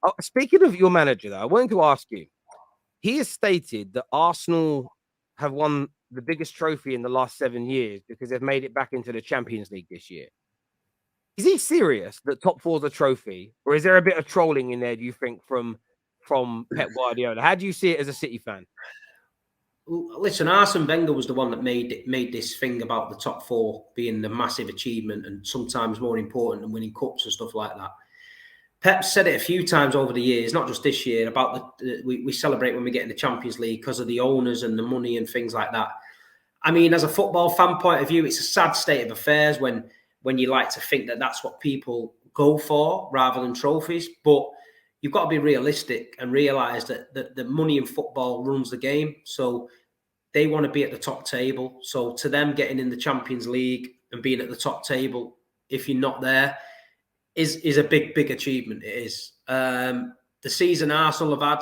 Oh, speaking of your manager, though, I wanted to ask you. He has stated that Arsenal have won the biggest trophy in the last 7 years because they've made it back into the Champions League this year. Is he serious that top four is a trophy, or is there a bit of trolling in there? Do you think from Pep Guardiola? How do you see it as a City fan? Listen, Arsene Wenger was the one that made this thing about the top four being the massive achievement and sometimes more important than winning cups and stuff like that. Pep said it a few times over the years, not just this year, about we celebrate when we get in the Champions League because of the owners and the money and things like that. I mean, as a football fan point of view, it's a sad state of affairs when you like to think that that's what people go for rather than trophies. But you've got to be realistic and realise that the money in football runs the game. So they want to be at the top table. So to them, getting in the Champions League and being at the top table, if you're not there, is a big achievement. It is. The season Arsenal have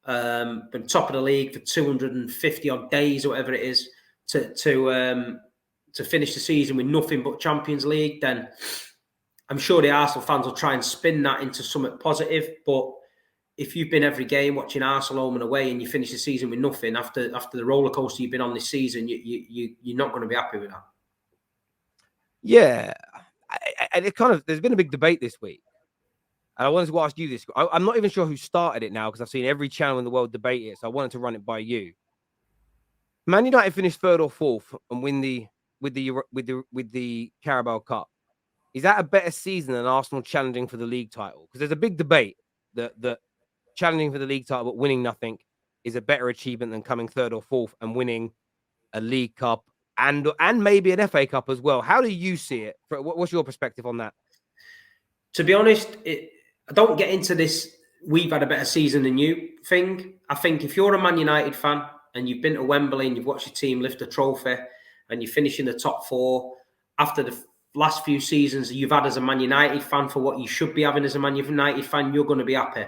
had, been top of the league for 250 odd days or whatever it is, to finish the season with nothing but Champions League, then I'm sure the Arsenal fans will try and spin that into something positive. But if you've been every game watching Arsenal home and away and you finish the season with nothing after the roller coaster you've been on this season, you're not going to be happy with that. Yeah, and it kind of there's been a big debate this week, and I wanted to ask you this. I'm not even sure who started it now because I've seen every channel in the world debate it, so I wanted to run it by you. Man United finished third or fourth and win with the Carabao Cup. Is that a better season than Arsenal challenging for the league title? Because there's a big debate that challenging for the league title but winning nothing is a better achievement than coming third or fourth and winning a League Cup and maybe an FA Cup as well. How do you see it? What's your perspective on that? To be honest, I don't get into this we've had a better season than you thing. I think if you're a Man United fan and you've been to Wembley and you've watched your team lift a trophy and you finish in the top four after the last few seasons you've had as a Man United fan for what you should be having as a Man United fan, you're going to be happy.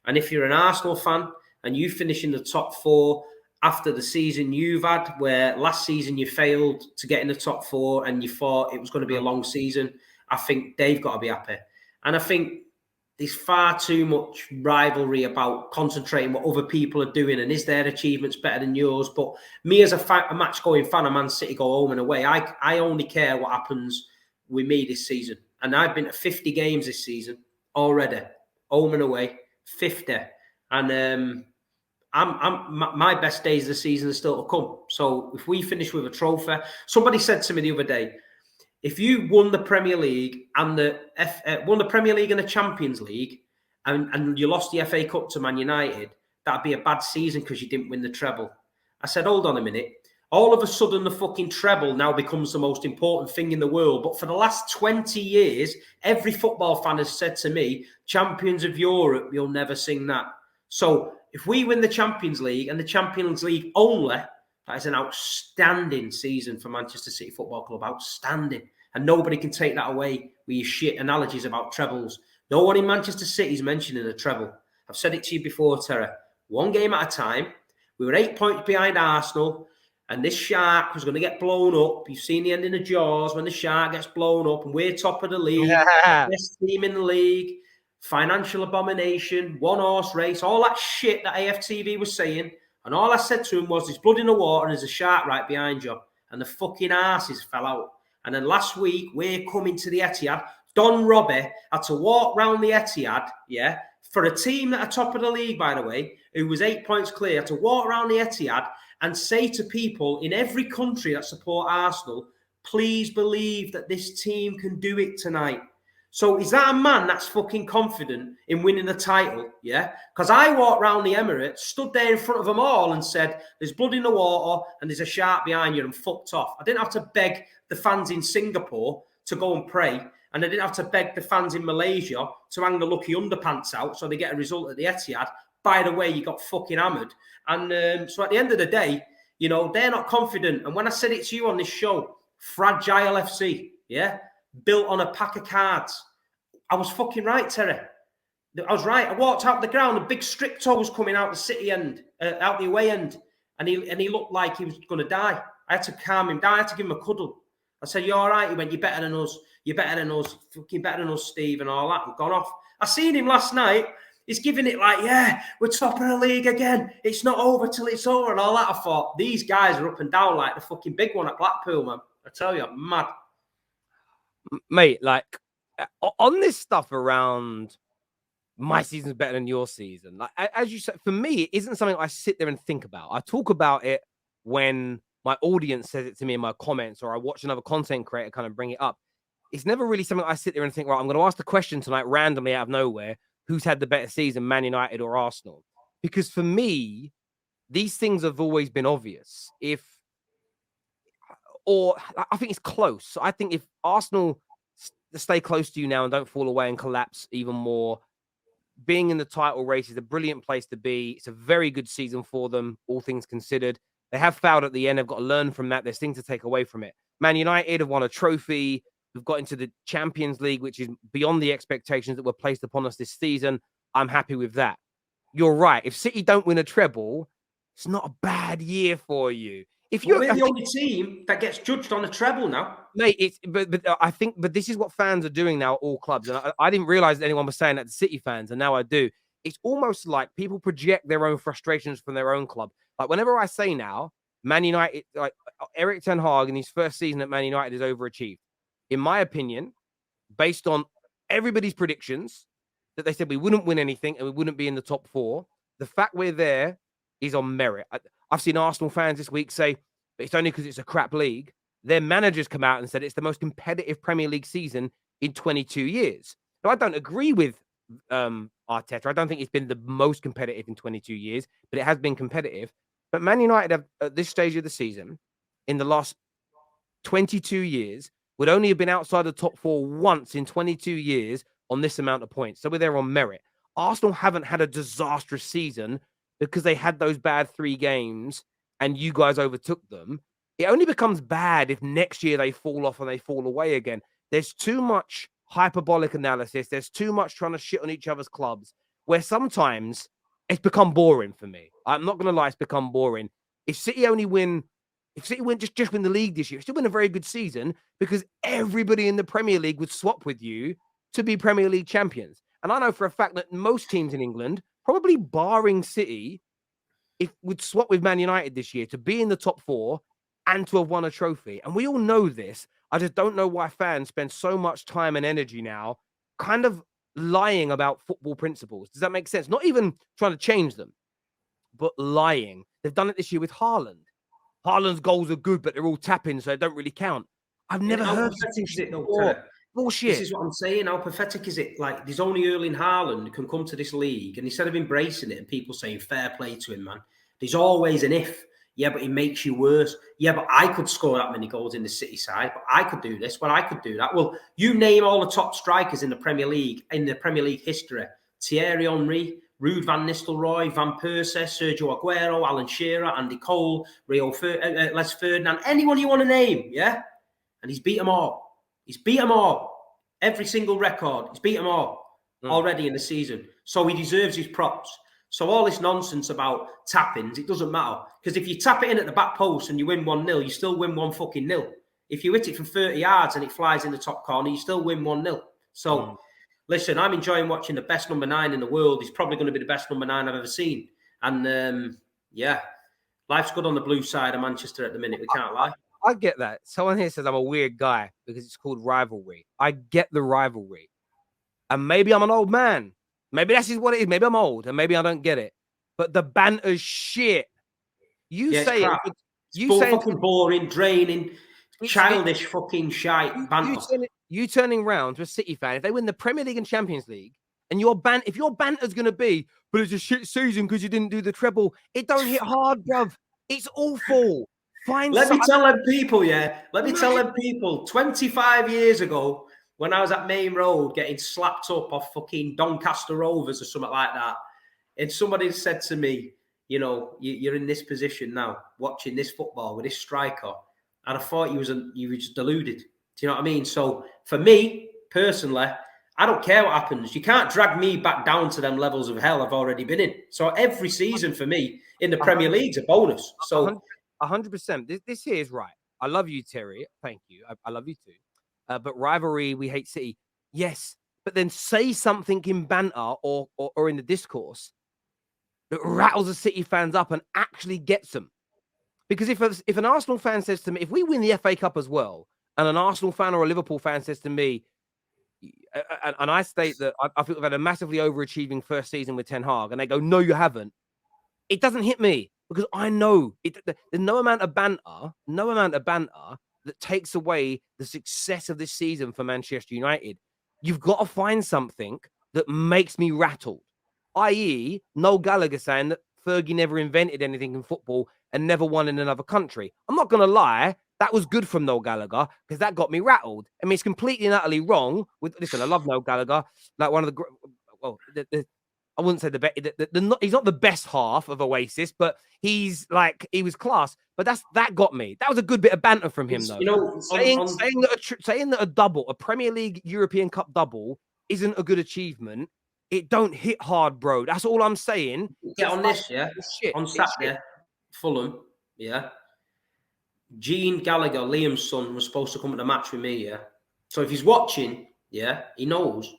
And if you're an Arsenal fan and you finish in the top four after the season you've had, where last season you failed to get in the top four and you thought it was going to be a long season, I think they've got to be happy. And I think there's far too much rivalry about concentrating what other people are doing and is their achievements better than yours. But me as a match-going fan of Man City go home and away, I only care what happens with me this season. And I've been to 50 games this season already, home and away, 50. And my best days of the season are still to come. So if we finish with a trophy, somebody said to me the other day, if you won the Premier League and won the Premier League and the Champions League, and you lost the FA Cup to Man United, that'd be a bad season because you didn't win the treble. I said, hold on a minute. All of a sudden, the fucking treble now becomes the most important thing in the world. But for the last 20 years, every football fan has said to me, champions of Europe, you'll never sing that. So if we win the Champions League and the Champions League only, that is an outstanding season for Manchester City Football Club. Outstanding. And nobody can take that away with your shit analogies about trebles. No one in Manchester City is mentioning a treble. I've said it to you before, Terra. One game at a time. We were 8 points behind Arsenal. And this shark was going to get blown up. You've seen the ending of Jaws when the shark gets blown up. And we're top of the league. Best team in the league. Financial abomination. One horse race. All that shit that AFTV was saying. And all I said to him was, there's blood in the water and there's a shark right behind you. And the fucking arses fell out. And then last week, we're coming to the Etihad. Don Robbie had to walk round the Etihad, yeah, for a team that are top of the league, by the way, who was 8 points clear, had to walk around the Etihad and say to people in every country that support Arsenal, please believe that this team can do it tonight. So is that a man that's fucking confident in winning the title? Yeah. Because I walked around the Emirates, stood there in front of them all and said, there's blood in the water and there's a shark behind you and fucked off. I didn't have to beg the fans in Singapore to go and pray. And I didn't have to beg the fans in Malaysia to hang the lucky underpants out so they get a result at the Etihad. By the way, you got fucking hammered. And so at the end of the day, you know, they're not confident. And when I said it to you on this show, Fragile FC, yeah, built on a pack of cards. I was fucking right, Terry. I was right. I walked out the ground. A big Stricto was coming out the city end, out the away end, and he looked like he was going to die. I had to calm him down. I had to give him a cuddle. I said, "You all right?" He went, "You're better than us. You're better than us. Fucking better than us, Steve," and all that. I've gone off. I seen him last night. He's giving it like, yeah, we're top of the league again. It's not over till it's over and all that. I thought, these guys are up and down like the fucking big one at Blackpool, man. I tell you, I'm mad. Mate, like, on this stuff around my season's better than your season, like, as you said, for me, it isn't something I sit there and think about. I talk about it when my audience says it to me in my comments, or I watch another content creator kind of bring it up. It's never really something I sit there and think, right, I'm going to ask the question tonight randomly out of nowhere, who's had the better season, Man United or Arsenal? Because for me, these things have always been obvious. I think it's close. I think if Arsenal stay close to you now and don't fall away and collapse even more, being in the title race is a brilliant place to be. It's a very good season for them, all things considered. They have fouled at the end. They've got to learn from that. There's things to take away from it. Man United have won a trophy. We've got into the Champions League, which is beyond the expectations that were placed upon us this season. I'm happy with that. You're right. If City don't win a treble, it's not a bad year for you. If you're we're the only team that gets judged on a treble now, mate, but I think, but this is what fans are doing now, all clubs, and I didn't realize that anyone was saying that to City fans, and now I do. It's almost like people project their own frustrations from their own club. Like whenever I say now, Man United, like Eric Ten Hag in his first season at Man United is overachieved. In my opinion, based on everybody's predictions that they said we wouldn't win anything and we wouldn't be in the top four, the fact we're there is on merit. I've seen Arsenal fans this week say, but it's only because it's a crap league. Their managers come out and said it's the most competitive Premier League season in 22 years. Now, I don't agree with Arteta. I don't think it's been the most competitive in 22 years, but it has been competitive. But Man United have, at this stage of the season, in the last 22 years, would only have been outside the top four once in 22 years on this amount of points. So we're there on merit. Arsenal haven't had a disastrous season because they had those bad 3 games and you guys overtook them. It only becomes bad if next year they fall off and they fall away again. There's too much hyperbolic analysis. There's too much trying to shit on each other's clubs where sometimes it's become boring for me. I'm not going to lie, it's become boring. If City win just win the league this year, it's still been a very good season because everybody in the Premier League would swap with you to be Premier League champions. And I know for a fact that most teams in England, probably barring City, would swap with Man United this year to be in the top 4 and to have won a trophy. And we all know this. I just don't know why fans spend so much time and energy now kind of lying about football principles. Does that make sense? Not even trying to change them, but lying. They've done it this year with Haaland. Haaland's goals are good, but they're all tapping, so they don't really count. I've never heard it. Bullshit. This is what I'm saying. How pathetic is it? Like, there's only Erling Haaland who can come to this league, and instead of embracing it and people saying fair play to him, man, there's always an if. Yeah, but he makes you worse. Yeah, but I could score that many goals in the City side, but I could do this, but I could do that. Well, you name all the top strikers in the Premier League history. Thierry Henry, Ruud van Nistelrooy, Van Persie, Sergio Aguero, Alan Shearer, Andy Cole, Les Ferdinand, anyone you want to name, yeah? And he's beat them all. He's beat them all. Every single record, he's beat them all already in the season. So he deserves his props. So all this nonsense about tappings, it doesn't matter. Because if you tap it in at the back post and you win 1-0, you still win 1-0. If you hit it from 30 yards and it flies in the top corner, you still win 1-0. So, listen, I'm enjoying watching the best number 9 in the world. He's probably going to be the best number 9 I've ever seen. And, yeah, life's good on the blue side of Manchester at the minute. We can't lie. I get that. Someone here says I'm a weird guy because it's called rivalry. I get the rivalry. And maybe I'm an old man. Maybe that's just what it is. Maybe I'm old and maybe I don't get it. But the banter's shit. You say it. You say fucking boring, draining, childish fucking shite banter. You turning round to a City fan, if they win the Premier League and Champions League, and if your banter's going to be, but it's a shit season because you didn't do the treble, it don't hit hard, bruv. It's awful. Let me tell them people, 25 years ago, when I was at Main Road getting slapped up off fucking Doncaster Rovers or something like that, and somebody said to me, you know, you're in this position now, watching this football with this striker, and I thought you were just deluded. Do you know what I mean? So for me, personally, I don't care what happens. You can't drag me back down to them levels of hell I've already been in. So every season for me in the Premier League's a bonus. So 100%. This here is right. I love you, Terry. Thank you. I love you too. But rivalry, we hate City. Yes, but then say something in banter or in the discourse that rattles the City fans up and actually gets them. Because if an Arsenal fan says to me, if we win the FA Cup as well, and an Arsenal fan or a Liverpool fan says to me, and I state that I think we've had a massively overachieving first season with Ten Hag, and they go, no, you haven't. It doesn't hit me because I know there's no amount of banter that takes away the success of this season for Manchester United. You've got to find something that makes me rattled, i.e., Noel Gallagher saying that Fergie never invented anything in football and never won in another country. I'm not going to lie. That was good from Noel Gallagher because that got me rattled. I mean, it's completely and utterly wrong. Listen, I love Noel Gallagher, like one of the I wouldn't say he's not the best half of Oasis, but he was class. But that got me. That was a good bit of banter from him, though. You know, saying that a double, a Premier League European Cup double, isn't a good achievement. It don't hit hard, bro. That's all I'm saying. Get on this, yeah. Shit. On Saturday, Fulham, yeah. Gene Gallagher, Liam's son, was supposed to come to the match with me, yeah. So if he's watching, yeah, he knows.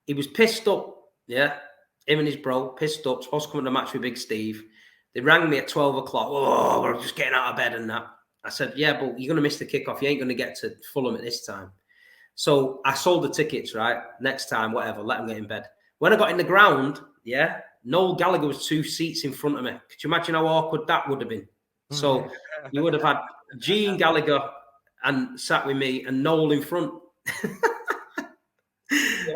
He was pissed up, yeah. Him and his bro, pissed up, supposed to come to the match with Big Steve. They rang me at 12 o'clock. Oh, we're just getting out of bed and that. I said, yeah, but you're going to miss the kickoff. You ain't going to get to Fulham at this time. So I sold the tickets, right? Next time, whatever, let them get in bed. When I got in the ground, yeah, Noel Gallagher was 2 seats in front of me. Could you imagine how awkward that would have been? So you would have had Gene Gallagher and sat with me and Noel in front.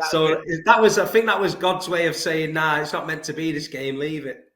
So I think that was God's way of saying, nah, it's not meant to be this game, leave it.